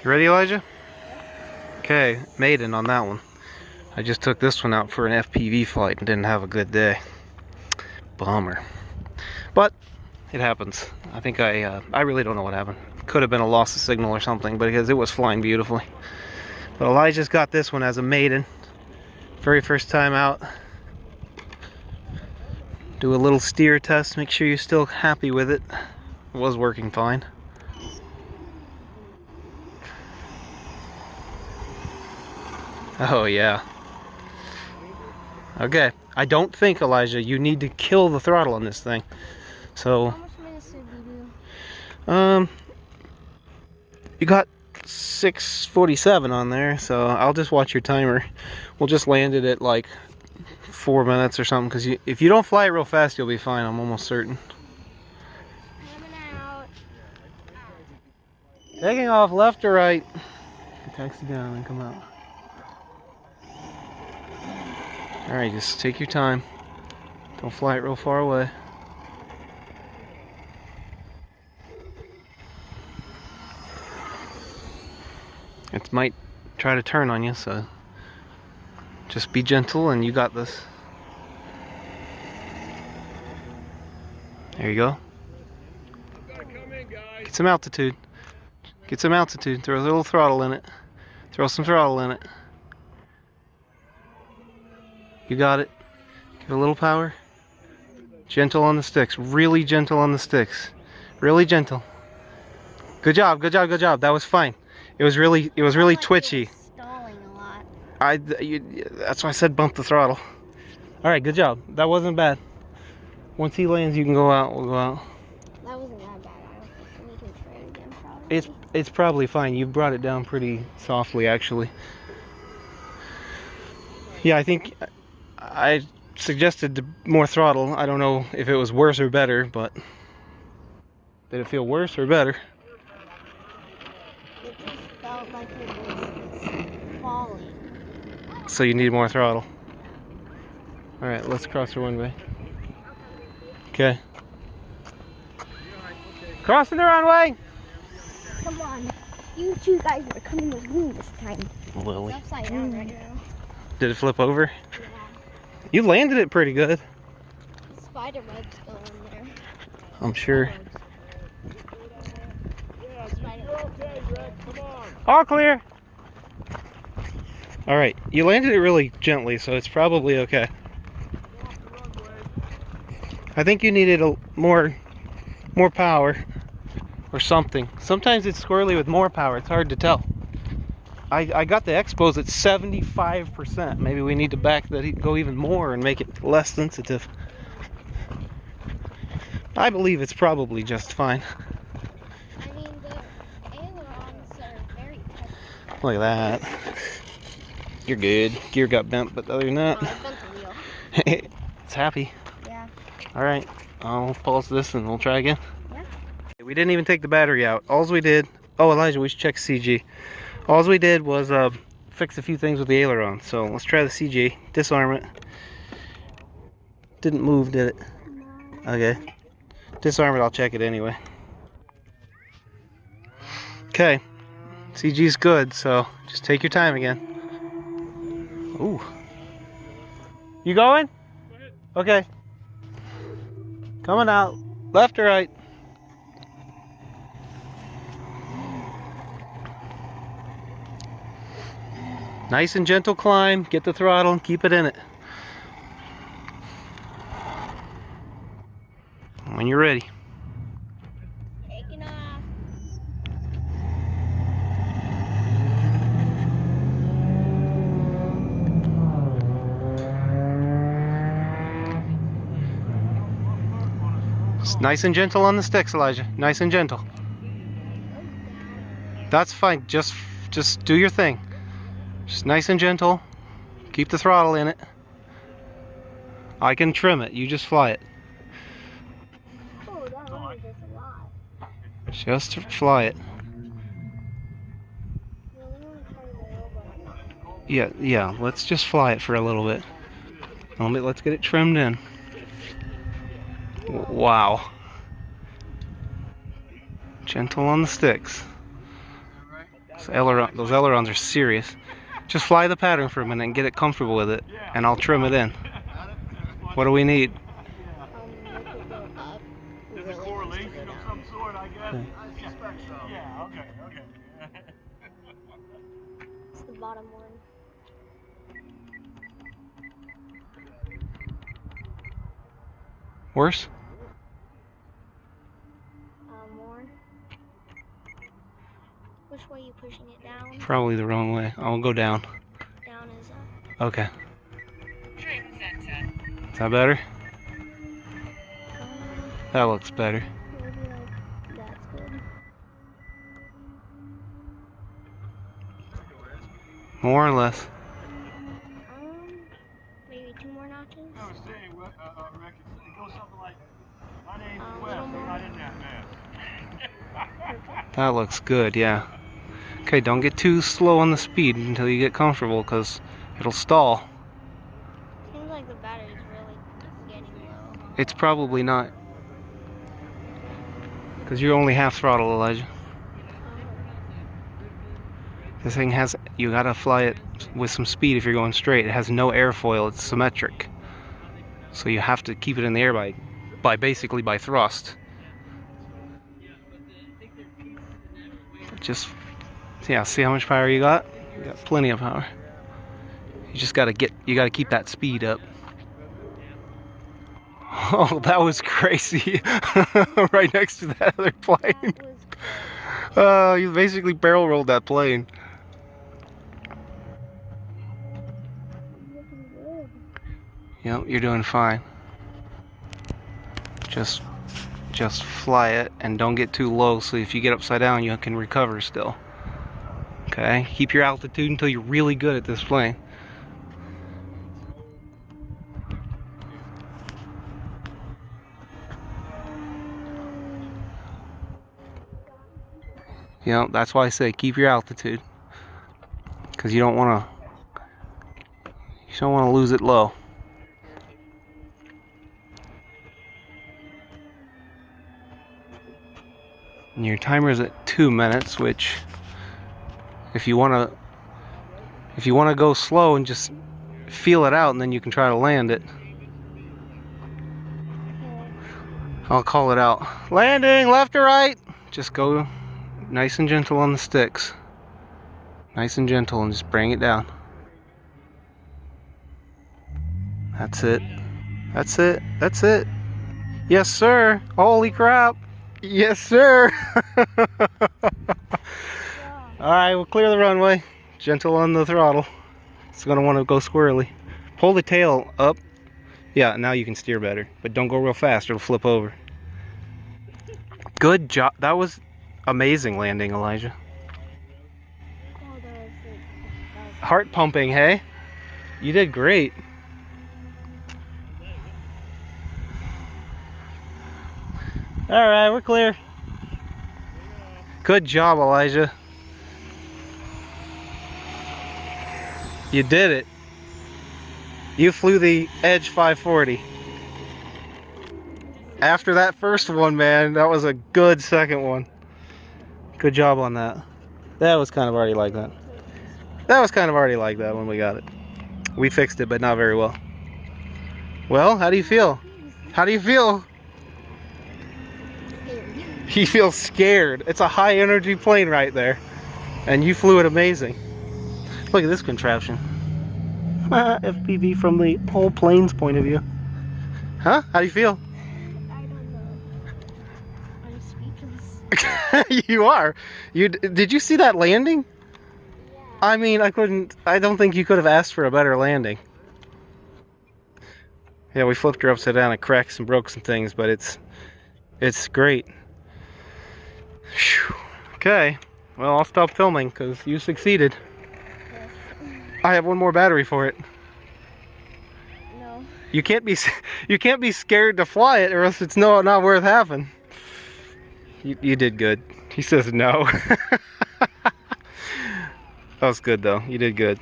You ready, Elijah? Okay, maiden on that one. I just took this one out for an FPV flight and didn't have a good day. Bummer. But it happens. I think I really don't know what happened. Could have been a loss of signal or something, because it was flying beautifully. But Elijah's got this one as a maiden. Very first time out. Do a little steer test, make sure you're still happy with it. It was working fine. Oh yeah. Okay, I don't think, Elijah, you need to kill the throttle on this thing. So, how much minutes did you do? You got 6:47 on there, so I'll just watch your timer. We'll just land it at like 4 minutes or something, because if you don't fly it real fast, you'll be fine, I'm almost certain. Coming out. Taking off left or right. Taxi down and come out. Alright, just take your time. Don't fly it real far away. It might try to turn on you, so just be gentle and you got this. There you go. Get some altitude. Get some altitude. Throw a little throttle in it. Throw some throttle in it. You got it. Give it a little power. Gentle on the sticks. Really gentle on the sticks. Really gentle. Good job, good job, good job. That was fine. It was really twitchy. Stalling a lot. That's why I said bump the throttle. All right, good job. That wasn't bad. Once he lands, you can go out. We'll go out. That wasn't that bad. I don't think we can try it again, probably. It's probably fine. You brought it down pretty softly, actually. Yeah, I think I suggested more throttle. I don't know if it was worse or better, but did it feel worse or better? It just felt like it was falling. So you need more throttle. All right, let's cross the runway. Okay. Crossing the runway. Come on. You two guys are coming with me this time. Lily. It's upside down right now. Did it flip over? Yeah. You landed it pretty good. The spider web's still in there. I'm sure. Spider. All clear. All right, you landed it really gently, so it's probably okay. I think you needed more power or something. Sometimes it's squirrely with more power. It's hard to tell. I got the expos at 75%. Maybe we need to go even more and make it less sensitive. I believe it's probably just fine. I mean, the ailerons are very heavy. Look at that. You're good. Gear got bent, but other than that, Oh, I bent the wheel. it's happy. Yeah. All right, I'll pause this and we'll try again. Yeah. We didn't even take the battery out. Alls we did, oh Elijah, we should check CG. Alls we did was fix a few things with the aileron. So let's try the CG, disarm it. Didn't move, did it? No. Okay. Disarm it, I'll check it anyway. Okay, CG's good, so just take your time again. Ooh. You going? Okay. Coming out. Left or right? Nice and gentle climb. Get the throttle and keep it in it. When you're ready. Taking off. Just nice and gentle on the sticks, Elijah. Nice and gentle. That's fine. Just do your thing. Just nice and gentle. Keep the throttle in it. I can trim it. You just fly it. Oh, that one is a lot. Just fly it. Yeah. Let's just fly it for a little bit. Let's get it trimmed in. Wow. Gentle on the sticks. Those ailerons are serious. Just fly the pattern for a minute and get it comfortable with it, and I'll trim it in. What do we need? Make it go up. There's a Really correlation nice to of go some sort, I guess. Yeah. I suspect so. Yeah, okay. It's the bottom one. Worse? More. Which way are you pushing it down? Probably the wrong way. I'll go down. Down is up. Okay. Is that better? That looks better. Maybe like that's good. More or less. Maybe 2 more notches. I was saying, Rick, it goes something like, my name's A Wes, little I'm more. not in that mess. That looks good, yeah. Okay, don't get too slow on the speed until you get comfortable, because it'll stall. Seems like the battery's really getting low. It's probably not. Because you're only half throttle, Elijah. This thing has, you gotta fly it with some speed if you're going straight. It has no airfoil, it's symmetric. So you have to keep it in the air basically by thrust. Just, yeah, see how much power you got? You got plenty of power. You just gotta keep that speed up. Oh, that was crazy. Right next to that other plane. That was good. You basically barrel rolled that plane. Looking good. Yep, you're doing fine. Just fly it and don't get too low so if you get upside down you can recover still. Okay, keep your altitude until you're really good at this plane. Yep, that's why I say keep your altitude. Because you don't want to lose it low. And your timer is at 2 minutes, which if you want to go slow and just feel it out and then you can try to land it. I'll call it out. Landing, left or right? Just go nice and gentle on the sticks. Nice and gentle and just bring it down. That's it. That's it. That's it. Yes, sir. Holy crap. Yes, sir. Alright, we'll clear the runway. Gentle on the throttle. It's going to want to go squirrely. Pull the tail up. Yeah, now you can steer better. But don't go real fast or it'll flip over. Good job. That was amazing landing, Elijah. Oh, that was it. Heart pumping, hey? You did great. Alright, we're clear. Good job, Elijah. You did it. You flew the Edge 540. After that first one, man, that was a good second one. Good job on that. That was kind of already like that. That was kind of already like that when we got it. We fixed it, but not very well. Well, how do you feel? How do you feel? Scared. He feels scared. It's a high energy plane right there. And you flew it amazing. Look at this contraption. FPV from the whole plane's point of view. Huh? How do you feel? I don't know. I'm speechless. You are. Did you see that landing? Yeah. I mean, I don't think you could have asked for a better landing. Yeah, we flipped her upside down and cracked and broke some things, but it's great. Whew. Okay, well, I'll stop filming because you succeeded. I have one more battery for it. No. You can't be scared to fly it, or else it's not worth having. You did good. He says no. That was good though. You did good.